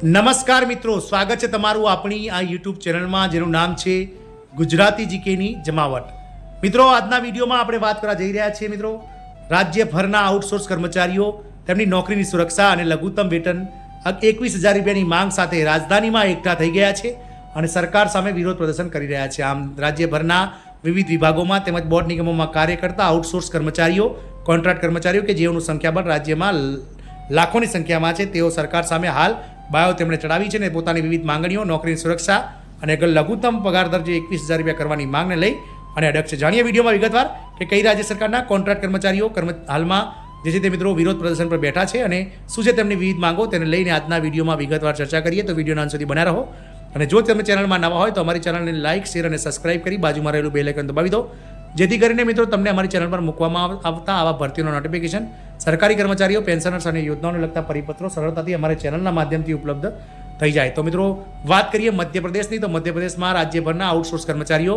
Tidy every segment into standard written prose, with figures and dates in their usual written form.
નમસ્કાર મિત્રો, સ્વાગત છે તમારું આપણી આ યુટ્યુબ ચેનલમાં જેનું નામ છે ગુજરાતી જીકેની જમાવટ। મિત્રો, આજના વિડીયોમાં આપણે વાત કરવા જઈ રહ્યા છીએ મિત્રો રાજ્યભરના આઉટસોર્સ કર્મચારીઓ તેમની નોકરીની સુરક્ષા અને લઘુત્તમ વેતન 21,000 રૂપિયાની માંગ સાથે રાજધાનીમાં એકઠા થઈ ગયા છે અને સરકાર સામે વિરોધ પ્રદર્શન કરી રહ્યા છે। આમ રાજ્યભરના વિવિધ વિભાગોમાં તેમજ બોર્ડ નિગમોમાં કાર્ય કરતા આઉટસોર્સ કર્મચારીઓ, કોન્ટ્રાક્ટ કર્મચારીઓ કે જેઓનું સંખ્યાબળ રાજ્યમાં લાખોની સંખ્યામાં છે, તેઓ સરકાર સામે હાલ બાયો તેમણે ચડાવી છે અને પોતાની વિવિધ માંગણીઓ, નોકરીની સુરક્ષા અને લઘુત્તમ પગાર દર જે 21,000 રૂપિયા કરવાની માંગને લઈ અને અડગ છે। જાણીએ વિડીયોમાં વિગતવાર કે કઈ રાજ્ય સરકારના કોન્ટ્રાક્ટ કર્મચારીઓ હાલમાં જે છે તે મિત્રો વિરોધ પ્રદર્શન પર બેઠા છે અને શું છે તેમની વિવિધ માંગો, તેને લઈને આજના વિડીયોમાં વિગતવાર ચર્ચા કરીએ। તો વિડીયોના અંત સુધી બન્યા રહો અને જો તમે ચેનલમાં નવા હોય તો અમારી ચેનલને લાઇક, શેર અને સબસ્ક્રાઇબ કરી બાજુમાં રહેલું બેલ આઇકન દબાવી દો, જેથી કરીને મિત્રો તમને અમારી ચેનલ પર મૂકવામાં આવતા આવા ભરતીઓનો નોટિફિકેશન, સરકારી કર્મચારીઓ, પેન્શનર્સ અને યોજનાઓને લગતા પરિપત્રો સરળતાથી અમારી ચેનલના માધ્યમથી ઉપલબ્ધ થઈ જાય। તો મિત્રો વાત કરીએ મધ્યપ્રદેશની, તો મધ્યપ્રદેશમાં રાજ્યભરના આઉટસોર્સ કર્મચારીઓ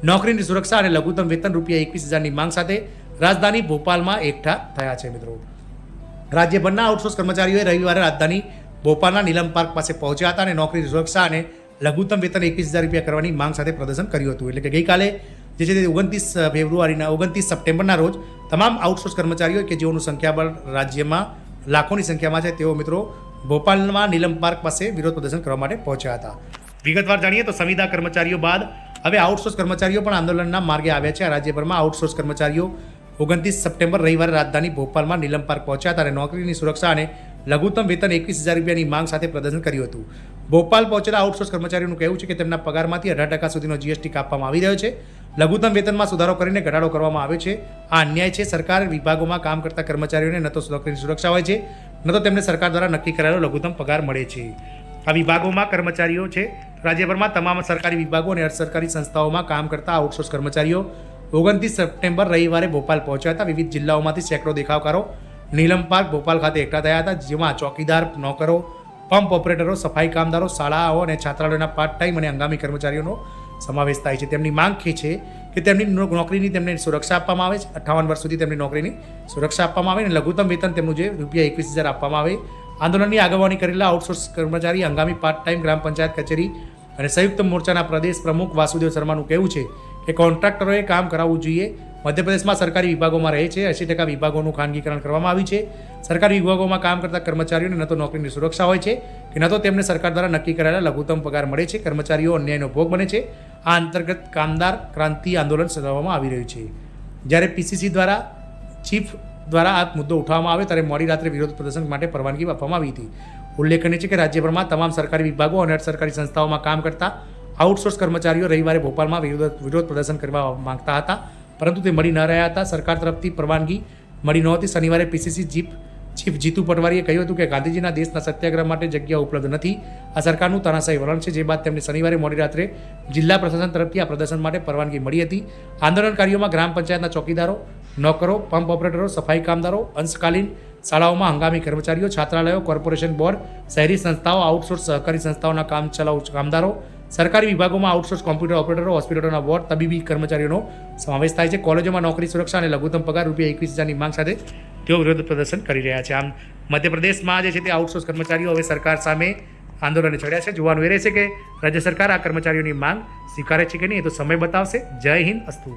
નોકરીની સુરક્ષા અને લઘુત્તમ વેતન રૂપિયા 21,000ની માંગ સાથે રાજધાની ભોપાલમાં એકઠા થયા છે। મિત્રો, રાજ્યભરના આઉટસોર્સ કર્મચારીઓએ રવિવારે રાજધાની ભોપાલના નીલમ પાર્ક પાસે પહોંચ્યા હતા અને નોકરીની સુરક્ષા અને લઘુત્તમ વેતન 21,000 રૂપિયા કરવાની માંગ સાથે પ્રદર્શન કર્યું હતું। એટલે કે ગઈકાલે જે છે તે 29 સપ્ટેમ્બરના રોજ તમામ આઉટસોર્સ કર્મચારીઓ કે જેઓનું સંખ્યાબળ રાજ્યમાં લાખોની સંખ્યામાં છે, તેઓ મિત્રો ભોપાલમાં નીલમ પાર્ક પાસે વિરોધ પ્રદર્શન કરવા માટે પહોંચ્યા હતા। વિગતવાર જાણીએ તો સંવિદા કર્મચારીઓ બાદ હવે આઉટસોર્સ કર્મચારીઓ પણ આંદોલનના માર્ગે આવ્યા છે। રાજ્યભરમાં આઉટસોર્સ કર્મચારીઓ 29 સપ્ટેમ્બર રવિવારે રાજધાની ભોપાલમાં નીલમ પાર્ક પહોંચ્યા હતા અને નોકરીની સુરક્ષા અને લઘુત્તમ વેતન 21,000 રૂપિયાની માંગ સાથે પ્રદર્શન કર્યું હતું। ભોપાલ પહોંચેલા આઉટસોર્સ કર્મચારીઓનું કહેવું છે કે તેમના પગારમાંથી 18% સુધીનો જીએસટી કાપવામાં આવી રહ્યો છે, લઘુત્તમ વેતનમાં સુધારો કરીને ઘટાડો કરવામાં આવ્યો છે। આ અન્યાય છે। સરકાર વિભાગોમાં કામ કરતા કર્મચારીઓને ન તો નોકરીની સુરક્ષા હોય છે, ન તો તેમને સરકાર દ્વારા નક્કી કરાયેલો લઘુત્તમ પગાર મળે છે। આ વિભાગોમાં કર્મચારીઓ છે રાજ્યભરમાં તમામ સરકારી વિભાગો અને અર્ધ સરકારી સંસ્થાઓમાં કામ કરતા આઉટસોર્સ કર્મચારીઓ 29 સપ્ટેમ્બર રવિવારે ભોપાલ પહોંચ્યા હતા। વિવિધ જિલ્લાઓમાંથી સેંકડો દેખાવકારો નીલમ પાર્ક ભોપાલ ખાતે એકઠા થયા હતા, જેમાં ચોકીદાર, નોકરો, પંપ ઓપરેટરો, સફાઈ કામદારો, શાળાઓ અને છાત્રાલયોના પાર્ટ ટાઈમ અને હંગામી કર્મચારીઓનો સમાવેશ થાય છે। તેમની માંગ છે કે તેમની નોકરીની તેમને સુરક્ષા આપવામાં આવે, 58 વર્ષ સુધી તેમની નોકરીની સુરક્ષા આપવામાં આવે અને લઘુત્તમ વેતન તેમનું જે રૂપિયા 21,000 આપવામાં આવે। આંદોલનની આગેવાની કરેલા આઉટસોર્સ કર્મચારી, હંગામી પાર્ટ ટાઈમ ગ્રામ પંચાયત કચેરી અને સંયુક્ત મોરચાના પ્રદેશ પ્રમુખ વાસુદેવ શર્માનું કહેવું છે કે કોન્ટ્રાક્ટરોએ કામ કરાવવું જોઈએ। મધ્યપ્રદેશમાં સરકારી વિભાગોમાં રહે છે 80% વિભાગોનું ખાનગીકરણ કરવામાં આવ્યું છે। સરકારી વિભાગોમાં કામ કરતા કર્મચારીઓને ન તો નોકરીની સુરક્ષા હોય છે કે ન તો તેમને સરકાર દ્વારા નક્કી કરાયેલા લઘુત્તમ પગાર મળે છે। કર્મચારીઓ અન્યાયનો ભોગ બને છે। આ અંતર્ગત કામદાર ક્રાંતિ આંદોલન ચલાવવામાં આવી રહ્યું છે। જ્યારે પીસીસી દ્વારા ચીફ દ્વારા આ મુદ્દો ઉઠાવવામાં આવ્યો ત્યારે મોડી રાત્રે વિરોધ પ્રદર્શન માટે પરવાનગી આપવામાં આવી હતી। ઉલ્લેખનીય છે કે રાજ્યભરમાં તમામ સરકારી વિભાગો અને અર્ધ સરકારી સંસ્થાઓમાં કામ કરતા આઉટસોર્સ કર્મચારીઓ રવિવારે ભોપાલમાં વિરોધ પ્રદર્શન કરવા માંગતા હતા, પરંતુ તે મળી ન રહ્યા હતા। સરકાર તરફથી પરવાનગી મળી નહોતી। શનિવારે પીસીસી ચીફ જીતુ પટવારીએ કહ્યું હતું કે ગાંધીજીના દેશના સત્યાગ્રહ માટે જગ્યા ઉપલબ્ધ નથી। આ સરકારનું તાનાશાહી વલણ છે, જે બાદ તેમને શનિવારે મોડી રાત્રે જિલ્લા પ્રશાસન તરફથી આ પ્રદર્શન માટે પરવાનગી મળી હતી। આંદોલનકારીઓમાં ગ્રામ પંચાયતના ચોકીદારો, નોકરો, પંપ ઓપરેટરો, સફાઈ કામદારો, અંશકાલીન શાળાઓમાં હંગામી કર્મચારીઓ, છાત્રાલયો, કોર્પોરેશન બોર્ડ, શહેરી સંસ્થાઓ, આઉટસોર્સ સહકારી સંસ્થાઓના કામચલાઉ કામદારો, સરકારી વિભાગોમાં આઉટસોર્સ કોમ્પ્યુટર ઓપરેટરો, હોસ્પિટલોના વોર્ડ, તબીબી કર્મચારીઓનો સમાવેશ થાય છે। કોલેજોમાં નોકરી સુરક્ષા અને લઘુત્તમ પગાર રૂપિયા 21,000ની માંગ સાથે તેઓ વિરોધ પ્રદર્શન કરી રહ્યા છે। આમ મધ્યપ્રદેશમાં જે છે તે આઉટસોર્સ કર્મચારીઓ હવે સરકાર સામે આંદોલને ચડ્યા છે। જોવાનું એ રહેશે કે રાજ્ય સરકાર આ કર્મચારીઓની માંગ સ્વીકારે છે કે નહીં, એ તો સમય બતાવશે। જય હિન્દ, અસ્તુ।